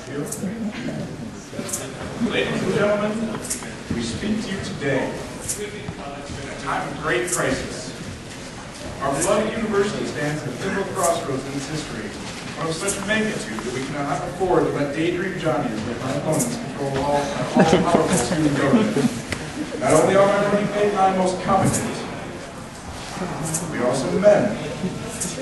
Ladies and gentlemen, we speak to you today in a time of great crisis. Our beloved university stands at a pivotal crossroads in its history, one of such magnitude that we cannot afford to let daydream Johnnies like my opponents control all-powerful student government. Not only are my running mate and I most competent, we are also men.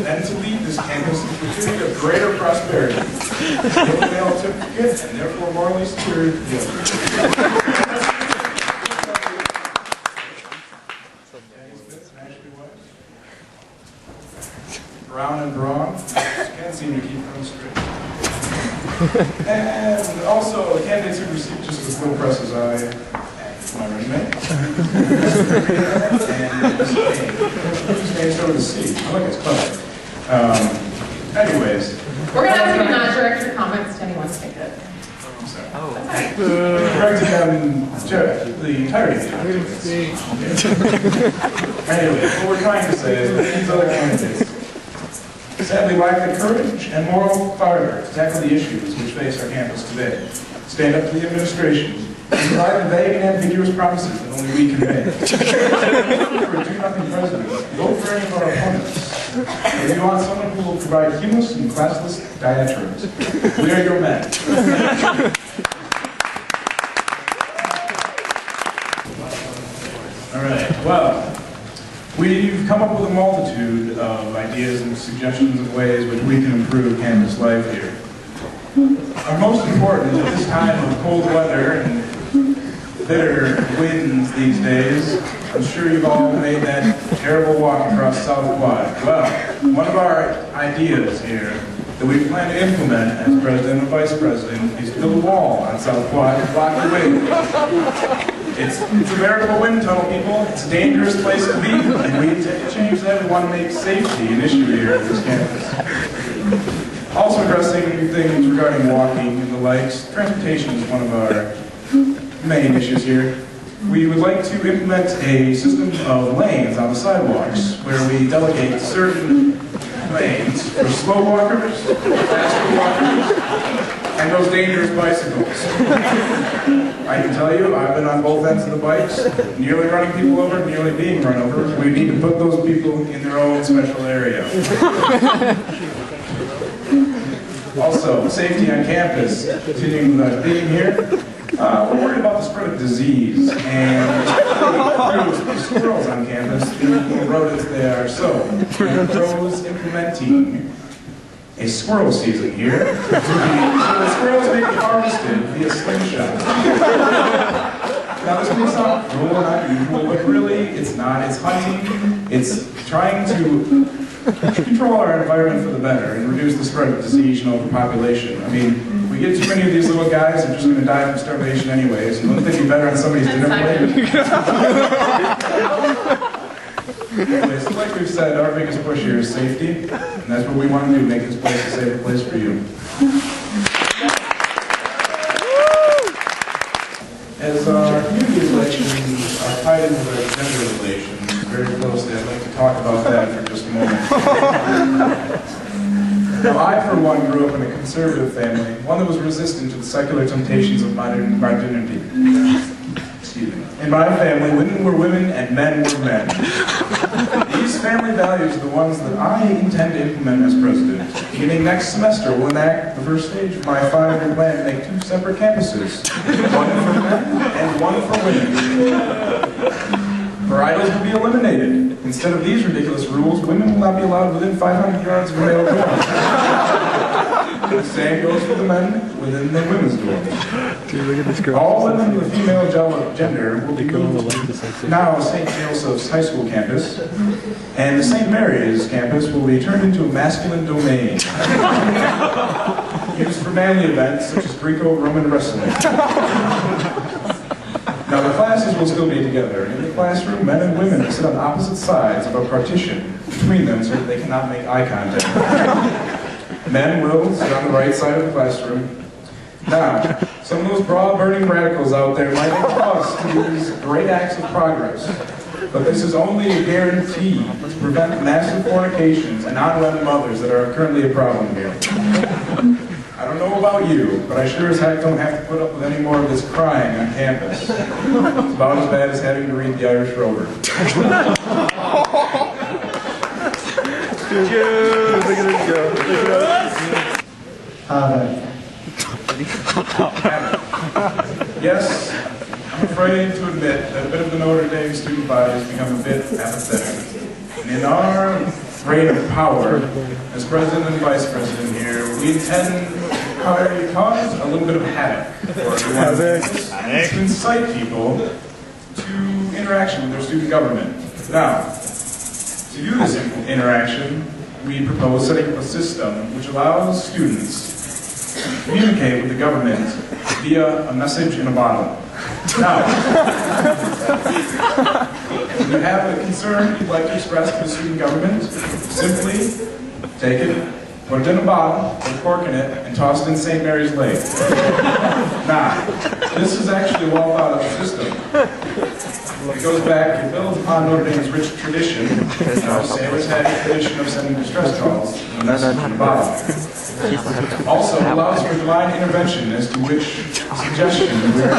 Men to lead this campus in pursuit of greater prosperity. Both male certificate and therefore morally superior to the other. Brown and brawn. Can't seem to keep them straight. And also, the candidates who received just as little press as I. My running mate. And Mr. Kane started to see. I like it's clever. Anyways. We're going to have to not direct your comments to anyone take it. I'm sorry. Oh. Correcting the entirety of the Anyway, what we're trying to say is that these other candidates sadly lack the courage and moral fiber to tackle the issues which face our campus today. Stand up to the administration and provide the vague and ambiguous promises that only we can make. For a do-nothing president, vote for any of our opponents. If you want someone who will provide humorous and classless diatribes, we are your men. All right, well, we've come up with a multitude of ideas and suggestions of ways which we can improve campus life here. Our most important at this time of cold weather and bitter winds these days, I'm sure you've all made that terrible walk across South Quad. Well, one of our ideas here that we plan to implement as president and vice president is to build a wall on South Quad to block the wind. It's a veritable wind tunnel, people. It's a dangerous place to be, and we intend to change that. We want to make safety an issue here at this campus. Also addressing things regarding walking and the likes, transportation is one of our main issues here. We would like to implement a system of lanes on the sidewalks where we delegate certain lanes for slow walkers, faster walkers, and those dangerous bicycles. I can tell you, I've been on both ends of the bikes, nearly running people over, nearly being run over. We need to put those people in their own special area. Also, safety on campus, continuing with our theme here. We're worried about the spread of disease and squirrels on campus, the rodents they are. So, we propose implementing a squirrel season here. So the squirrels may be harvested via slingshot. Now this may sound cruel and unusual, but really it's not. It's hunting. It's trying to control our environment for the better and reduce the spread of disease and overpopulation. I mean, we get too many of these little guys, they're just going to die from starvation anyways. And wouldn't they be better on somebody's dinner plate? Anyways, like we've said, our biggest push here is safety, and that's what we want to do, make this place a safer place for you. As our community elections are tied into our gender relations very closely, I'd like to talk about that for just a moment. Now, I, for one, grew up in a conservative family, one that was resistant to the secular temptations of modernity. Excuse me. In my family, women were women and men were men. These family values are the ones that I intend to implement as president. Beginning next semester, we'll enact the first stage of my 5-year plan to make 2 separate campuses, one for men and one for women. Bridals will be eliminated. Instead of these ridiculous rules, women will not be allowed within 500 yards of a male dorm. The same goes for the men within the women's dorm. Dude, look at this girl. All women of the female gender will be moved to now St. Joseph's High School campus, and the St. Mary's campus will be turned into a masculine domain, used for manly events such as Greco-Roman wrestling. Now, the classes will still be together. In the classroom, men and women will sit on opposite sides of a partition between them so that they cannot make eye contact. Men will sit on the right side of the classroom. Now, some of those broad-burning radicals out there might want us to do these great acts of progress, but this is only a guarantee to prevent massive fornications and unwed mothers that are currently a problem here. I don't know about you, but I sure as heck don't have to put up with any more of this crying on campus. It's about as bad as having to read the Irish Rover. Look at this go. Yes, I'm afraid to admit that a bit of the Notre Dame student body has become a bit apathetic. And in our reign of power, as president and vice president here, we intend to cause a little bit of havoc for everyone to incite people to interaction with their student government. Now, to do this interaction, we propose setting up a system which allows students to communicate with the government via a message in a bottle. Now, if you have a concern you'd like to express to the student government, simply take it, put it in a bottle, put a cork in it, and toss it in St. Mary's Lake. Now, this is actually a well-thought-out system. It goes back, it builds upon Notre Dame's rich tradition. Sailors had a tradition of sending distress calls in a message in a bottle. Also, it allows for divine intervention as to which suggestion we are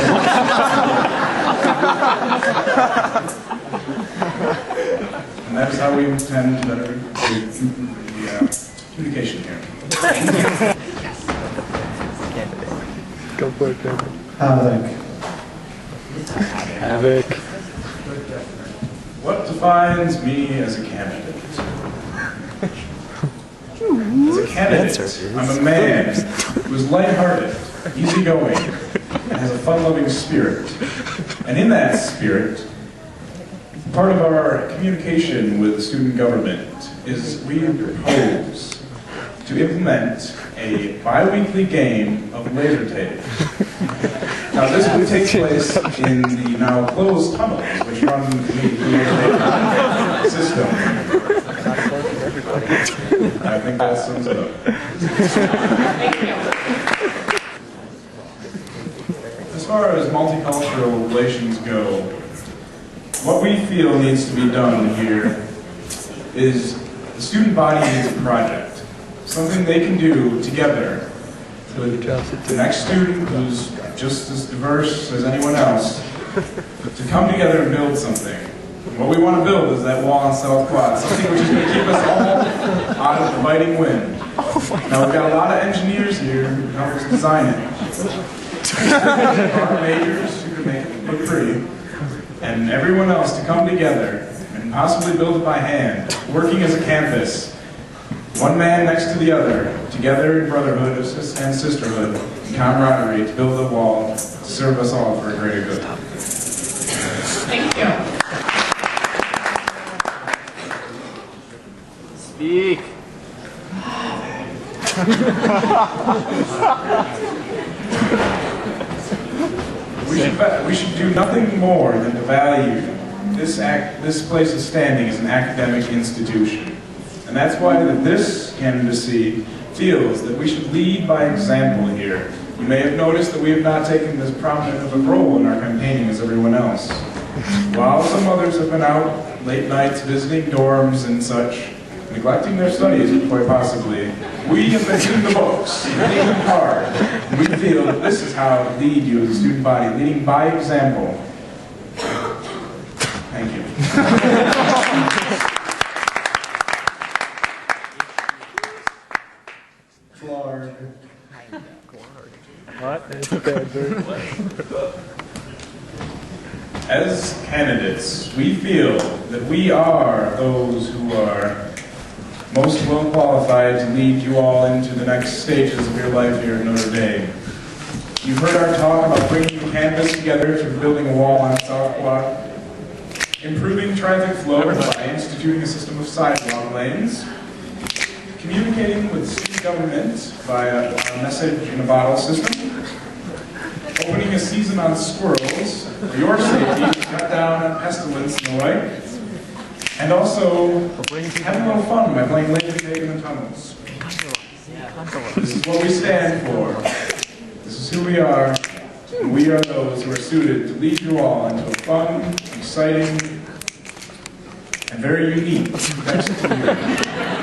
and that is how we intend to better the communication here. Go for it, David. Havoc. What defines me as a candidate? As a candidate, I'm a man who is lighthearted, easygoing, and has a fun-loving spirit. And in that spirit, part of our communication with the student government is we propose to implement a bi-weekly game of laser tag. Now this would take place in the now closed tunnels which run the laser tag system. I think that sums it up. Thank you. As far as multicultural relations go, what we feel needs to be done here is the student body needs a project, something they can do together with the next student who's just as diverse as anyone else, to come together and build something. And what we want to build is that wall on South Quad, something which is going to keep us all out of the biting wind. Now we've got a lot of engineers here who can help us design it. Our majors who can make it look pretty, and everyone else to come together and possibly build it by hand, working as a campus, one man next to the other, together in brotherhood and sisterhood and camaraderie to build a wall to serve us all for a greater good. Thank you. Speak. We should do nothing more than to value this place's standing as an academic institution. And that's why this candidacy feels that we should lead by example here. You may have noticed that we have not taken as prominent of a role in our campaigning as everyone else. While some others have been out late nights visiting dorms and such, neglecting their studies quite possibly, we have been in the books, reading them hard. And we feel that this is how to lead you as a student body, leading by example. Thank you. What? It's padberg. As candidates, we feel that we are those who are most well qualified to lead you all into the next stages of your life here at Notre Dame. You've heard our talk about bringing the campus together through building a wall on South Quad, improving traffic flow by instituting a system of sidewalk lanes, communicating with student government via a message in a bottle system, opening a season on squirrels for your safety to cut down on pestilence and the like, and also having a little fun by playing laser tag in the tunnels. This is what we stand for. This is who we are, and we are those who are suited to lead you all into a fun, exciting, and very unique next year.